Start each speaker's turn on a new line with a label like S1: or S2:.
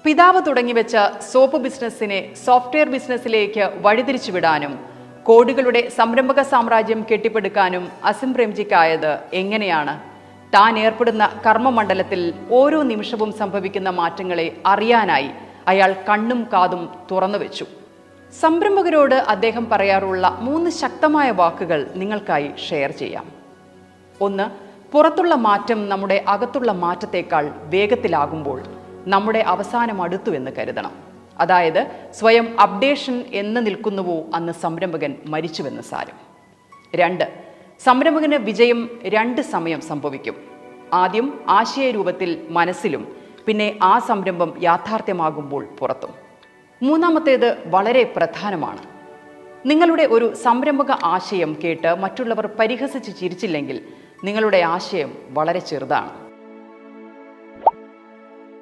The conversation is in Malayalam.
S1: പിതാവ് തുടങ്ങിവെച്ച സോപ്പ് ബിസിനസ്സിനെ സോഫ്റ്റ്വെയർ ബിസിനസ്സിലേക്ക് വഴിതിരിച്ചുവിടാനും കോടികളുടെ സംരംഭക സാമ്രാജ്യം കെട്ടിപ്പടുക്കാനും അസിം പ്രേംജിക്കായത് എങ്ങനെയാണ്? താൻ ഏർപ്പെടുന്ന കർമ്മമണ്ഡലത്തിൽ ഓരോ നിമിഷവും സംഭവിക്കുന്ന മാറ്റങ്ങളെ അറിയാനായി അയാൾ കണ്ണും കാതും തുറന്നുവെച്ചു. സംരംഭകരോട് അദ്ദേഹം പറയാറുള്ള 3 ശക്തമായ വാക്കുകൾ നിങ്ങൾക്കായി ഷെയർ ചെയ്യാം. 1. പുറത്തുള്ള മാറ്റം നമ്മുടെ അകത്തുള്ള മാറ്റത്തേക്കാൾ വേഗത്തിലാകുമ്പോൾ നമ്മുടെ അവസാനം അടുത്തുവെന്ന് കരുതണം. അതായത് സ്വയം അപ്ഡേഷൻ എന്ന് നിൽക്കുന്നുവോ അന്ന് സംരംഭകൻ മരിച്ചുവെന്ന് സാരം. 2. സംരംഭകന് വിജയം 2 സമയം സംഭവിക്കും. ആദ്യം ആശയരൂപത്തിൽ മനസ്സിലും, പിന്നെ ആ സംരംഭം യാഥാർത്ഥ്യമാകുമ്പോൾ പുറത്തും. 3-മത്തേത് വളരെ പ്രധാനമാണ്. നിങ്ങളുടെ ഒരു സംരംഭക ആശയം കേട്ട് മറ്റുള്ളവർ പരിഹസിച്ച് ചിരിച്ചില്ലെങ്കിൽ നിങ്ങളുടെ ആശയം വളരെ ചെറുതാണ്.